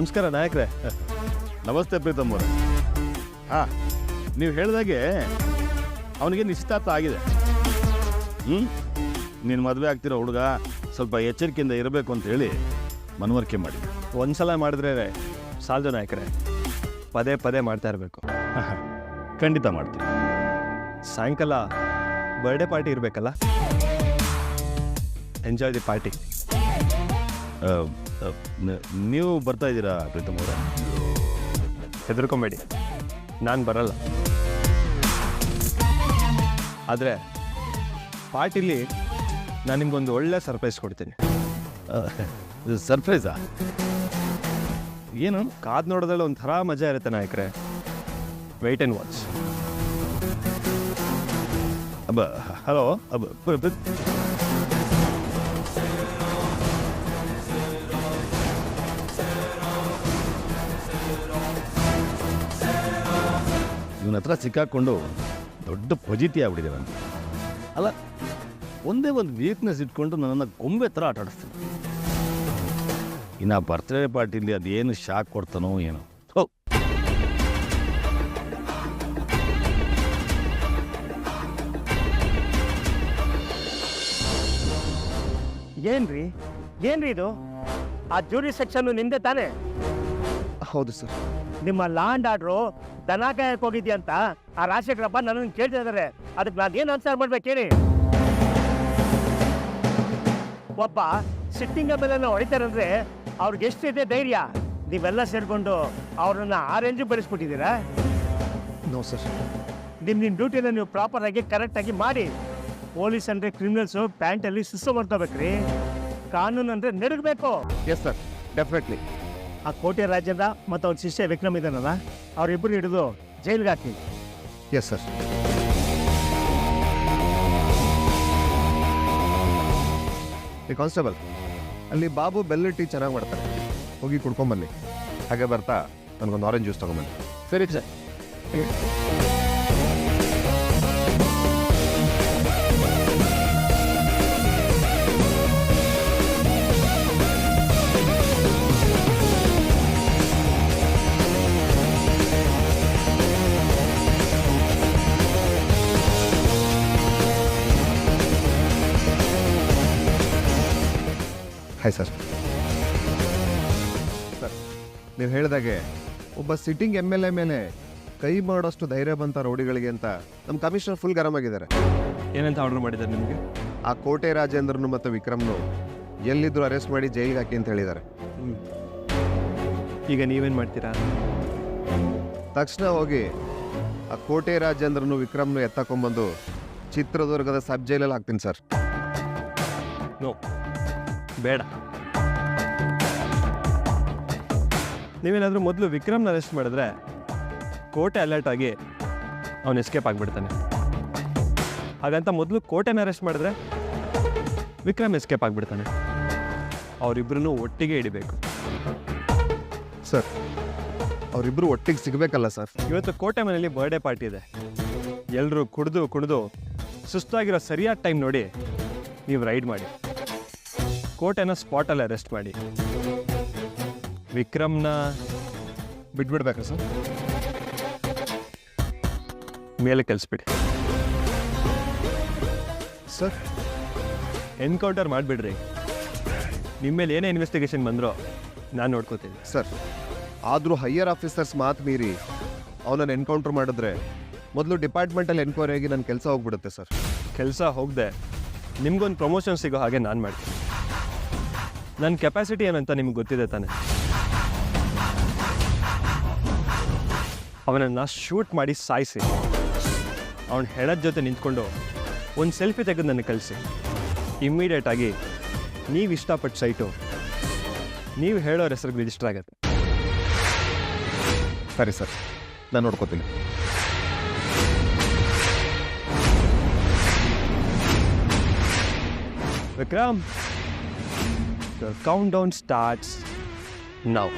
ನಮಸ್ಕಾರ ನಾಯಕ್ರೆ. ನಮಸ್ತೆ ಪ್ರೀತಮ್ ಅವರೇ. ಹಾಂ, ನೀವು ಹೇಳಿದಾಗೆ ಅವನಿಗೆ ನಿಶ್ಚಿತಾರ್ಥ ಆಗಿದೆ. ನೀನು ಮದುವೆ ಆಗ್ತಿರೋ ಹುಡುಗ ಸ್ವಲ್ಪ ಎಚ್ಚರಿಕೆಯಿಂದ ಇರಬೇಕು ಅಂತ ಹೇಳಿ ಮನವರಿಕೆ ಮಾಡಿ. ಒಂದ್ಸಲ ಮಾಡಿದ್ರೆ ಸಾಲದು ನಾಯಕ್ರೆ, ಪದೇ ಪದೇ ಮಾಡ್ತಾ ಇರಬೇಕು. ಖಂಡಿತ ಮಾಡ್ತೀನಿ. ಸಾಯಂಕಾಲ ಬರ್ಡೇ ಪಾರ್ಟಿ ಇರಬೇಕಲ್ಲ, ಎಂಜಾಯ್ ದಿ ಪಾರ್ಟಿ. ನೀವು ಬರ್ತಾ ಇದ್ದೀರಾ ಪ್ರೀತಮ್ ಅವರೇ? ಹೆದರ್ಕೊಂಬೇಡಿ, ನಾನು ಬರಲ್ಲ. ಆದರೆ ಪಾರ್ಟಿಲಿ ನಾನು ನಿಮ್ಗೊಂದು ಒಳ್ಳೆ ಸರ್ಪ್ರೈಸ್ ಕೊಡ್ತೀನಿ. ಸರ್ಪ್ರೈಸಾ? ಏನು? ಕಾದು ನೋಡೋದ್ರಲ್ಲಿ ಒಂಥರ ಮಜಾ ಇರುತ್ತೆ ನಾಯಕ್ರೆ. Wait and watch. ಹಲೋ. ಇವನ ಹತ್ರ ಸಿಕ್ಕಾಕೊಂಡು ದೊಡ್ಡ ಫಜಿತಿ ಆಗ್ಬಿಟ್ಟಿದೆ ಅಂತ. ಅಲ್ಲ, ಒಂದೇ ಒಂದು ವೀಕ್ನೆಸ್ ಇಟ್ಕೊಂಡು ನನ್ನನ್ನು ಗೊಂಬೆ ಥರ ಆಟ ಆಡಿಸ್ತೀನಿ. ಇನ್ನು ಬರ್ತ್ಡೇ ಪಾರ್ಟಿಲಿ ಅದೇನು ಶಾಕ್ ಕೊಡ್ತಾನೋ ಏನೋ. ಏನ್ರಿ ಇದು? ಆ ಜೂರಿ ಸೆಕ್ಷನ್ ನಿಂದೆ ತಾನೆ? ಹೌದು ಸರ್. ನಿಮ್ಮ ಲಾಂಡ್ ಆರ್ಡ್ರು ದನ ಕಾಯಕ್ಕೆ ಹೋಗಿದ್ಯಂತ ಆ ರಾಜಶೇಖರಪ್ಪ ನನ್ನನ್ನು ಕೇಳ್ತಾ ಇದ್ದಾರೆ. ಅದಕ್ಕೆ ನಾನು ಏನು ಆನ್ಸರ್ ಮಾಡ್ಬೇಕು ಹೇಳಿ? ಒಬ್ಬ ಸಿಟ್ಟಿಂಗ್ ಮೇಲೆ ಹೊಡಿತಾರಂದ್ರೆ ಅವ್ರಿಗೆ ಎಷ್ಟಿದೆ ಧೈರ್ಯ? ನೀವೆಲ್ಲ ಸೇರ್ಕೊಂಡು ಅವ್ರನ್ನ ಆ ರೇಂಜ್ ಬೆಳೆಸ್ಬಿಟ್ಟಿದ್ದೀರಾ? No sir. ನಿಮ್ಮ ಡ್ಯೂಟಿನ ನೀವು ಪ್ರಾಪರ್ ಆಗಿ ಕರೆಕ್ಟ್ ಆಗಿ ಮಾಡಿ. ಪೊಲೀಸ್ ಅಂದ್ರೆ ಕ್ರಿಮಿನಲ್ಸು ಪ್ಯಾಂಟಲ್ಲಿ ಸಿಸ್ಟಮ್ ಮಾಡ್ಕೋಬೇಕ್ರಿ. ಕಾನೂನು ಅಂದ್ರೆ ನಡಗಬೇಕು. Yes sir, definitely. ಆ ಕೋಟೆ ರಾಜೇಂದ್ರ ಮತ್ತು ಅವ್ರ ಶಿಷ್ಯ ವಿಕ್ರಮ್ ಇದ್ದಾನಲ್ಲ, ಅವರಿಬ್ಬರು ಹಿಡಿದು ಜೈಲ್ಗೆ ಹಾಕಿ. Yes sir. ಈ ಕಾನ್ಸ್ಟೇಬಲ್, ಅಲ್ಲಿ ಬಾಬು ಬೆಲ್ಲ ಟೀ ಚೆನ್ನಾಗಿ ಮಾಡ್ತಾರೆ, ಹೋಗಿ ಕುಡ್ಕೊಂಬನ್ನಿ. ಹಾಗೆ ಬರ್ತಾ ನನಗೊಂದು ಆರೆಂಜ್ ಜ್ಯೂಸ್ ತೊಗೊಂಬನ್ನಿ. ಸರಿ ಸರ್. Hi sir. ಸರ್, ನೀವು ಹೇಳಿದಾಗೆ ಒಬ್ಬ ಸಿಟ್ಟಿಂಗ್ MLA ಮೇಲೆ ಕೈ ಮಾಡೋಷ್ಟು ಧೈರ್ಯ ಬಂತ ರೌಡಿಗಳಿಗೆ ಅಂತ ನಮ್ಮ ಕಮಿಷನರ್ ಫುಲ್ ಗರಂ ಆಗಿದ್ದಾರೆ. ಏನಂತ ಆರ್ಡರ್ ಮಾಡಿದ್ದಾರೆ ನಿಮಗೆ? ಆ ಕೋಟೆ ರಾಜೇಂದ್ರನು ಮತ್ತು ವಿಕ್ರಮ್ನು ಎಲ್ಲಿದ್ರು ಅರೆಸ್ಟ್ ಮಾಡಿ ಜೈಲಿಗೆ ಹಾಕಿ ಅಂತ ಹೇಳಿದ್ದಾರೆ. ಈಗ ನೀವೇನು ಮಾಡ್ತೀರಾ? ತಕ್ಷಣ ಹೋಗಿ ಆ ಕೋಟೆ ರಾಜೇಂದ್ರನು ವಿಕ್ರಮ್ನು ಎತ್ತಕೊಂಡ್ಬಂದು ಚಿತ್ರದುರ್ಗದ ಸಬ್ ಜೈಲಲ್ಲಿ ಹಾಕ್ತೀನಿ ಸರ್. ನೋ, ಬೇಡ. ನೀವೇನಾದರೂ ಮೊದಲು ವಿಕ್ರಮ್ನ ಅರೆಸ್ಟ್ ಮಾಡಿದ್ರೆ ಕೋಟೆ ಅಲರ್ಟ್ ಆಗಿ ಅವನು ಎಸ್ಕೇಪ್ ಆಗಿಬಿಡ್ತಾನೆ. ಹಾಗಂತ ಮೊದಲು ಕೋಟೆನ ಅರೆಸ್ಟ್ ಮಾಡಿದ್ರೆ ವಿಕ್ರಮ್ ಎಸ್ಕೇಪ್ ಆಗಿಬಿಡ್ತಾನೆ. ಅವರಿಬ್ಬರನ್ನು ಒಟ್ಟಿಗೆ ಹಿಡಿಬೇಕು ಸರ್. ಅವರಿಬ್ಬರು ಒಟ್ಟಿಗೆ ಸಿಗಬೇಕಲ್ಲ ಸರ್. ಇವತ್ತು ಕೋಟೆ ಮನೆಯಲ್ಲಿ ಬರ್ಡೇ ಪಾರ್ಟಿ ಇದೆ. ಎಲ್ಲರೂ ಕುಡಿದು ಸುಸ್ತಾಗಿರೋ ಸರಿಯಾದ ಟೈಮ್ ನೋಡಿ ನೀವು ರೈಡ್ ಮಾಡಿ ಕೋಟೆನ ಸ್ಪಾಟಲ್ಲಿ ಅರೆಸ್ಟ್ ಮಾಡಿ ವಿಕ್ರಮ್ನ ಬಿಟ್ಬಿಡ್ಬೇಕಾ ಸರ್? ಮೇಲೆ ಕಳಿಸ್ಬಿಡಿ ಸರ್. ಎನ್ಕೌಂಟರ್ ಮಾಡಿಬಿಡ್ರಿ. ನಿಮ್ಮ ಮೇಲೆ ಏನೇ ಇನ್ವೆಸ್ಟಿಗೇಷನ್ ಬಂದರೂ ನಾನು ನೋಡ್ಕೋತೀನಿ ಸರ್. ಆದರೂ ಹೈಯರ್ ಆಫೀಸರ್ಸ್ ಮಾತು ಮೀರಿ ಅವನನ್ನು ಎನ್ಕೌಂಟರ್ ಮಾಡಿದ್ರೆ ಮೊದಲು ಡಿಪಾರ್ಟ್ಮೆಂಟಲ್ಲಿ ಎನ್ಕ್ವೈರಿ ಆಗಿ ನನ್ನ ಕೆಲಸ ಹೋಗ್ಬಿಡುತ್ತೆ ಸರ್. ಕೆಲಸ ಹೋಗದೆ ನಿಮ್ಗೊಂದು ಪ್ರಮೋಷನ್ ಸಿಗೋ ಹಾಗೆ ನಾನು ಮಾಡ್ತೀನಿ. ನನ್ನ ಕೆಪಾಸಿಟಿ ಏನಂತ ನಿಮ್ಗೆ ಗೊತ್ತಿದೆ ತಾನೆ. ಅವನನ್ನು ಶೂಟ್ ಮಾಡಿ ಸಾಯಿಸಿ ಅವನ ಹೆಣದ ಜೊತೆ ನಿಂತ್ಕೊಂಡು ಒಂದು ಸೆಲ್ಫಿ ತೆಗೆದು ನನಗೆ ಕಳಿಸಿ. ಇಮ್ಮಿಡಿಯೇಟಾಗಿ ನೀವು ಇಷ್ಟಪಟ್ಟು ಸೈಟು ನೀವು ಹೇಳೋರ ಹೆಸರಿಗೆ ರಿಜಿಸ್ಟರ್ ಆಗುತ್ತೆ. ಸರಿ ಸರ್, ನಾನು ನೋಡ್ಕೋತೀನಿ. Vikram, your countdown starts now.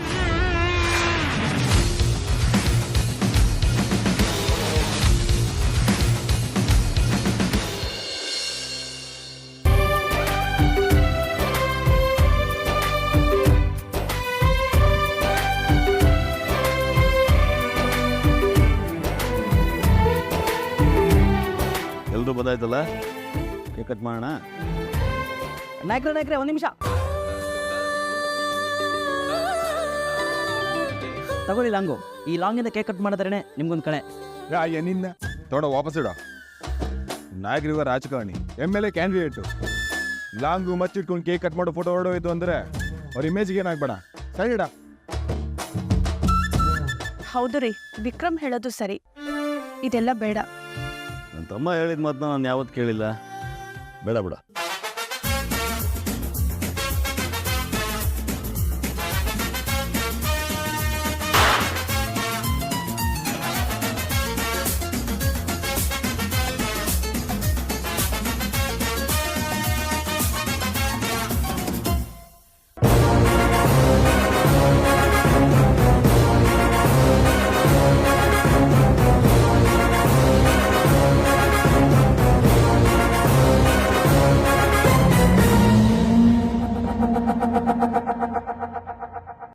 ಎಲ್ಲರೂ ಬಂದಾಯ್ತಲ್ಲ, ಕೇಕ್ ಕಟ್ ಮಾಡೋಣ. ನಾಯ್ಕ್ರೆ ಒಂದು ನಿಮಿಷ ತಗೊಳ್ಳಿ ಲಾಂಗು. ಈ ಲಾಂಗಿಂದ ಕೇಕ್ ಕಟ್ ಮಾಡಿದ್ರೇನೆ ನಿಮ್ಗೊಂದು ಕಣೆ. ಏನಿನ್ನ ತೋಡ ವಾಪಸ್ ಇಡ. ನಾಯಕರಿವ ರಾಜಕಾರಣಿ, MLA ಕ್ಯಾಂಡಿಡೇಟು, ಲಾಂಗು ಮಚ್ಚಿಟ್ಕೊಂಡು ಕೇಕ್ ಕಟ್ ಮಾಡೋ ಫೋಟೋ ಹೊರಡೋಯ್ತು ಅಂದರೆ ಅವ್ರ ಇಮೇಜ್ಗೆ ಏನಾಗ್ಬೇಡ. ಸರಿ ಇಡ. ಹೌದು ರೀ, ವಿಕ್ರಮ್ ಹೇಳೋದು ಸರಿ, ಇದೆಲ್ಲ ಬೇಡ. ನನ್ನ ತಮ್ಮ ಹೇಳಿದ ಮಾತನ್ನ ನಾನು ಯಾವತ್ತು ಕೇಳಿಲ್ಲ. ಬೇಡ ಬಿಡ.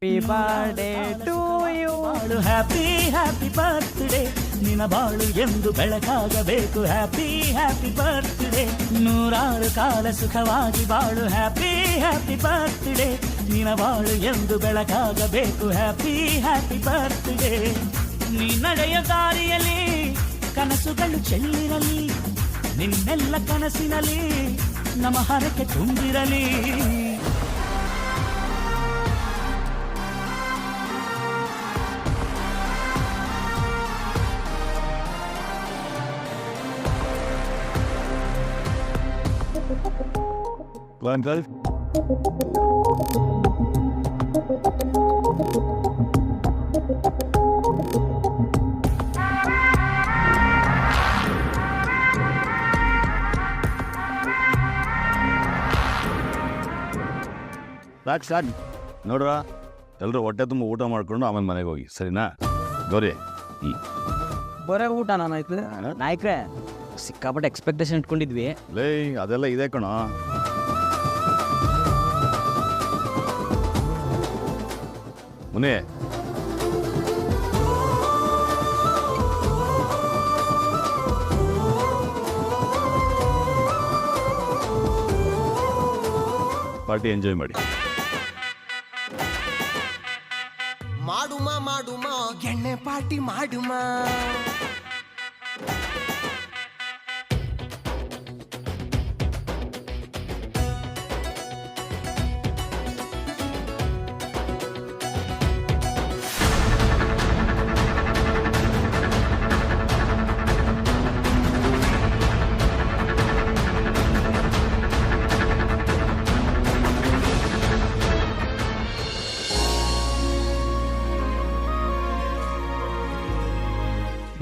Happy birthday to you. Happy happy birthday, ನಿನ್ನ ಬಾಳು ಎಂದು ಬೆಳಕಾಗಬೇಕು. ಹ್ಯಾಪಿ ಹ್ಯಾಪಿ ಬರ್ತ್ಡೇ, ನೂರಾರು ಕಾಲ ಸುಖವಾಗಿ ಬಾಳು. ಹ್ಯಾಪಿ ಹ್ಯಾಪಿ ಬರ್ತ್ಡೇ, ನಿನ್ನ ಬಾಳು ಎಂದು ಬೆಳಕಾಗಬೇಕು. Happy happy birthday. ನೀ ನಡೆಯ ದಾರಿಯಲ್ಲಿ ಕನಸುಗಳು ಚೆಲ್ಲಿರಲಿ, ನಿನ್ನೆಲ್ಲ ಕನಸಿನಲ್ಲಿ ನಮ್ಮ ಹರಕೆ ತುಂಬಿರಲಿ. ಅಂಕಲ್, ಸ್ಟಾರ್ಟ್ ನೋಡ್ರ, ಎಲ್ಲರೂ ಹೊಟ್ಟೆ ತುಂಬ ಊಟ ಮಾಡ್ಕೊಂಡು ಆಮೇಲೆ ಮನೆಗೆ ಹೋಗಿ, ಸರಿನಾ? ಗೌರಿ, ಬರೋ ಊಟ ನಾಯ್ಕ್ರೆ ಸಿಕ್ಕಾಪಟ್ಟೆ ಎಕ್ಸ್ಪೆಕ್ಟೇಷನ್ ಇಟ್ಕೊಂಡಿದ್ವಿ. ಲೇ ಅದೆಲ್ಲ ಇದೆ ಕಣೋ. ಮುನಿ, ಪಾರ್ಟಿ ಎಂಜಾಯ್ ಮಾಡಿ. ಮಾಡುಮಾ ಎಣ್ಣೆ ಪಾರ್ಟಿ ಮಾಡುಮಾ.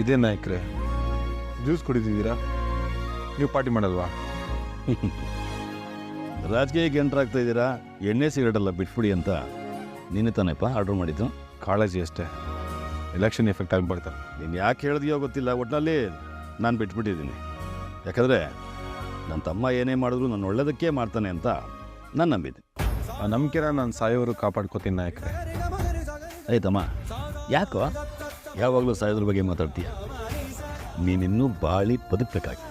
ಇದೇ ನಾಯಕ್ರೆ, ಜ್ಯೂಸ್ ಕುಡಿದಿದ್ದೀರಾ? ನೀವು ಪಾರ್ಟಿ ಮಾಡಲ್ವಾ? ರಾಜಕೀಯಕ್ಕೆ ಎಂಟ್ರ್ ಆಗ್ತಾ ಇದ್ದೀರಾ, ಎಣ್ಣೆ ಸಿಗರೇಟ್ ಎಲ್ಲ ಬಿಟ್ಬಿಡಿ ಅಂತ ನೀನೇ ತಾನೇಪ್ಪ ಆರ್ಡ್ರ್ ಮಾಡಿದ್ದು? ಕಾಳಜಿ ಅಷ್ಟೇ, ಎಲೆಕ್ಷನ್ ಎಫೆಕ್ಟ್ ಆಗಿಬಿಡ್ತಾರೆ. ನೀನು ಯಾಕೆ ಹೇಳಿದೆಯೋ ಗೊತ್ತಿಲ್ಲ, ಒಟ್ಟಿನಲ್ಲಿ ನಾನು ಬಿಟ್ಬಿಟ್ಟಿದ್ದೀನಿ. ಯಾಕಂದರೆ ನನ್ನ ತಮ್ಮ ಏನೇ ಮಾಡಿದ್ರು ನಾನು ಒಳ್ಳೇದಕ್ಕೆ ಮಾಡ್ತಾನೆ ಅಂತ ನಾನು ನಂಬಿದ್ದೆ. ಆ ನಂಬಿಕೆನ ನಾನು ಸಾಯೋರು ಕಾಪಾಡ್ಕೋತೀನಿ ನಾಯಕ್ರೆ. ಆಯ್ತಮ್ಮ, ಯಾಕೋ ಯಾವಾಗಲೂ ಸಾಯೋದ್ರ ಬಗ್ಗೆ ಮಾತಾಡ್ತೀಯ? ನೀನಿನ್ನೂ ಬಾಳಿ ಬದುಕಬೇಕಾಗಿ.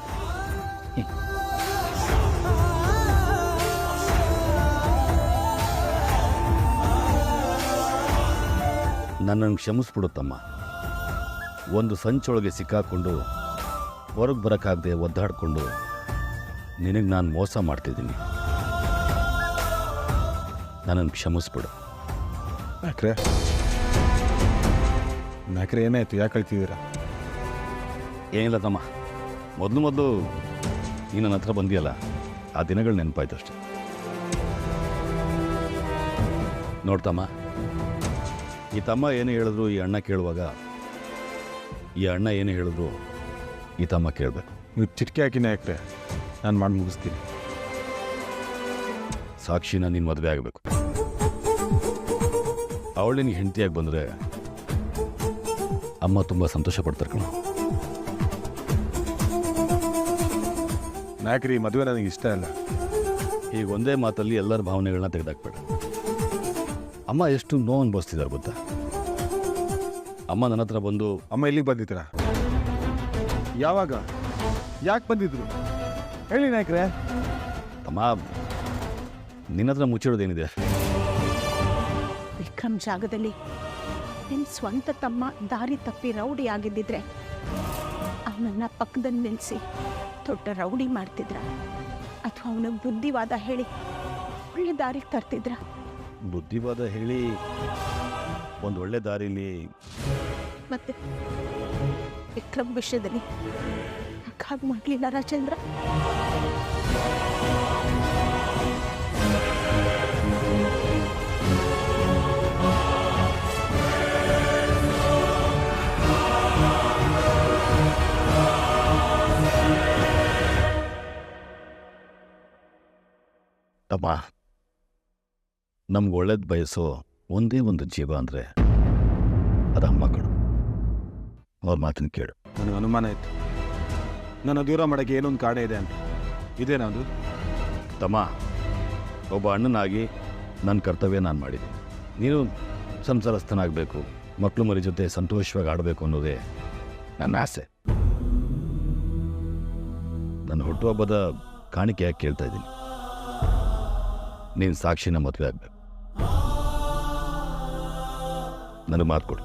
ನನ್ನನ್ನು ಕ್ಷಮಿಸ್ಬಿಡುತ್ತಮ್ಮ. ಒಂದು ಸಂಚೊಳಗೆ ಸಿಕ್ಕಾಕೊಂಡು ಹೊರಗೆ ಬರೋಕ್ಕಾಗದೆ ಒದ್ದಾಡಿಕೊಂಡು ನಿನಗೆ ನಾನು ಮೋಸ ಮಾಡ್ತಿದ್ದೀನಿ. ನನ್ನನ್ನು ಕ್ಷಮಿಸ್ಬಿಡು. ನಾಯಕ್ರೆ, ನಾಯಕ್ರೆ ಏನಾಯ್ತು? ಯಾಕೆ ಕಳ್ತಿದ್ದೀರಾ? ಏನಿಲ್ಲ ತಮ್ಮ, ಮೊದಲು ನೀನು ನನ್ನ ಹತ್ರ ಬಂದಿಯಲ್ಲ, ಆ ದಿನಗಳು ನೆನಪಾಯ್ತು ಅಷ್ಟೆ. ನೋಡ್ತಮ್ಮ, ಈ ತಮ್ಮ ಏನು ಹೇಳಿದ್ರು ಈ ಅಣ್ಣ ಕೇಳುವಾಗ, ಈ ಅಣ್ಣ ಏನು ಹೇಳಿದ್ರು ಈ ತಮ್ಮ ಕೇಳಬೇಕು. ನೀವು ಚಿಟಿಕೆ ಹಾಕಿ ನಾಯಕ್ರೆ, ನಾನು ಮಾಡಿ ಮುಗಿಸ್ತೀನಿ. ಸಾಕ್ಷಿನ ನೀನು ಮದುವೆ ಆಗಬೇಕು. ಅವಳು ನಿನಗೆ ಹೆಂಡತಿಯಾಗಿ ಬಂದರೆ ಅಮ್ಮ ತುಂಬ ಸಂತೋಷ ಪಡ್ತಾರೆ ಕಣ. ನಾಯಕ್ರೆ, ಈ ಮದುವೆ ನನಗೆ ಇಷ್ಟ ಇಲ್ಲ. ಈಗ ಒಂದೇ ಮಾತಲ್ಲಿ ಎಲ್ಲರ ಭಾವನೆಗಳನ್ನ ತೆಗೆದಾಕ್ಬೇಡ. ಅಮ್ಮ ಎಷ್ಟು ನೋವು ಅನುಭವಿಸ್ತಿದ್ದಾರೆ ಗೊತ್ತಾ? ಅಮ್ಮ ನನ್ನ ಹತ್ರ ಬಂದು, ಅಮ್ಮ ಇಲ್ಲಿಗೆ ಬಂದಿದ್ದೀರಾ? ಯಾವಾಗ ಯಾಕೆ ಬಂದಿದ್ರು ಹೇಳಿ ನಾಯಕ್ರೆ. ತಮ್ಮ ನಿನ್ನ ಹತ್ರ ಮುಚ್ಚಿಡೋದೇನಿದೆ? ವಿಕ್ರಮ್ ಜಾಗದಲ್ಲಿ ನಿನ್ನ ಸ್ವಂತ ತಮ್ಮ ದಾರಿ ತಪ್ಪಿ ರೌಡಿ ಆಗಿದ್ದಿದ್ರೆ ಅವನನ್ನ ಪಕ್ಕದಲ್ಲಿ ನಿಲ್ಲಿಸಿ ದೊಡ್ಡ ರೌಡಿ ಮಾಡ್ತಿದ್ರ, ಅಥವಾ ಅವನಿಗೆ ಬುದ್ಧಿವಾದ ಹೇಳಿ ಒಳ್ಳೆ ದಾರಿಗೆ ತರ್ತಿದ್ರ? ಬುದ್ಧಿವಾದ ಹೇಳಿ ಒಂದು ಒಳ್ಳೆ ದಾರಿಲಿ ಮತ್ತೆ ವಿಕ್ರಮ್ ವಿಷಯದಲ್ಲಿ ಹಾಗೆ ಮಾಡಲಿಲ್ಲ ರಾಜೇಂದ್ರ? ತಮ್ಮ ನಮ್ಗೆ ಒಳ್ಳೇದು ಬಯಸೋ ಒಂದೇ ಒಂದು ಜೀವ ಅಂದರೆ ಅದು ಅಮ್ಮ ಕಡು. ಅವ್ರ ಮಾತನ್ನು ಕೇಳು. ನನಗೆ ಅನುಮಾನ ಇತ್ತು ನನ್ನ ದೂರ ಮಾಡೋಕ್ಕೆ ಏನೊಂದು ಕಾರಣ ಇದೆ ಅಂತ. ಇದೇನಾ ಅದು? ತಮ್ಮ, ಒಬ್ಬ ಅಣ್ಣನಾಗಿ ನನ್ನ ಕರ್ತವ್ಯ ನಾನು ಮಾಡಿದ್ದೀನಿ. ನೀನು ಸಂಸಾರಸ್ಥನಾಗಬೇಕು, ಮಕ್ಕಳು ಮರಿ ಜೊತೆ ಸಂತೋಷವಾಗಿ ಆಡಬೇಕು ಅನ್ನೋದೇ ನನ್ನ ಆಸೆ. ನನ್ನ ಹುಟ್ಟುಹಬ್ಬದ ಕಾಣಿಕೆಯಾಗಿ ಕೇಳ್ತಾ ಇದ್ದೀನಿ. ನೀನು ಸಾಕ್ಷಿನ ಮದುವೆ ಆಗಬೇಕು. ನನಗೆ ಮಾತು ಕೊಡು.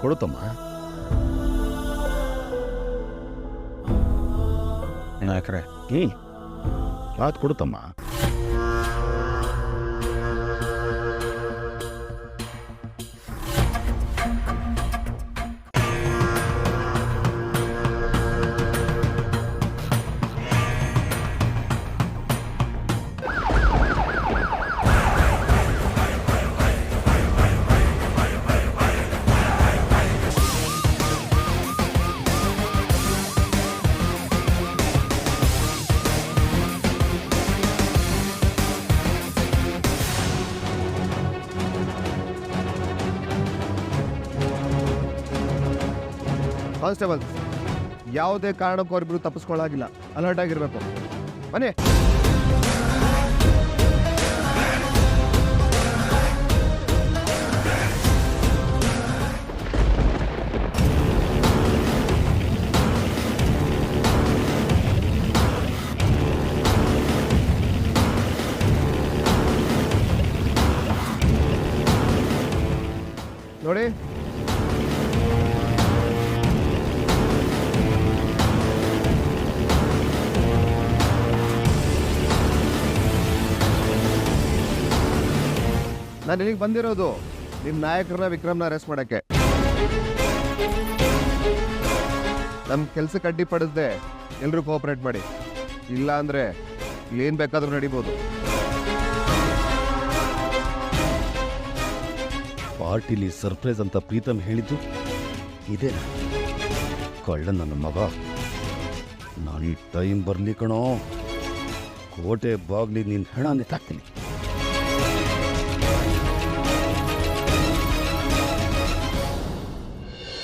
ಕೊಡುತ್ತಮ್ಮ. ನಾಯಕ್ರೆ, ಮಾತು ಕೊಡುತ್ತಮ್ಮ. ಕಾನ್ಸ್ಟೇಬಲ್, ಯಾವುದೇ ಕಾರಣಕ್ಕೂ ಅವರಿಬ್ರು ತಪ್ಪಿಸ್ಕೊಳ್ಳಾಗಿಲ್ಲ. ಅಲರ್ಟ್ ಆಗಿರ್ಬೇಕು. ಬನ್ನಿ. ನೋಡಿ, ನಾನು ಇಲ್ಲಿಗೆ ಬಂದಿರೋದು ನಿಮ್ಮ ನಾಯಕರನ್ನ ವಿಕ್ರಮ್ನ ಅರೆಸ್ಟ್ ಮಾಡೋಕ್ಕೆ. ನಮ್ಮ ಕೆಲಸಕ್ಕೆ ಅಡ್ಡಿಪಡಿಸದೆ ಎಲ್ಲರೂ ಕೋಆಪರೇಟ್ ಮಾಡಿ. ಇಲ್ಲ ಅಂದರೆ ಏನು ಬೇಕಾದರೂ ನಡೀಬೋದು. ಪಾರ್ಟಿಲಿ ಸರ್ಪ್ರೈಸ್ ಅಂತ ಪ್ರೀತಮ್ ಹೇಳಿದ್ದು ಇದೇ. ಕಳ್ಳ ನನ್ನ ಮಗ. ನಾನು ಈ ಟೈಮ್ ಬರಲಿ ಕಣೋ, ಕೋಟೆ ಬಾಗ್ಲಿ ನಿನ್ನ ಹೆಣ ನೆತ್ತಾಕ್ತೀನಿ.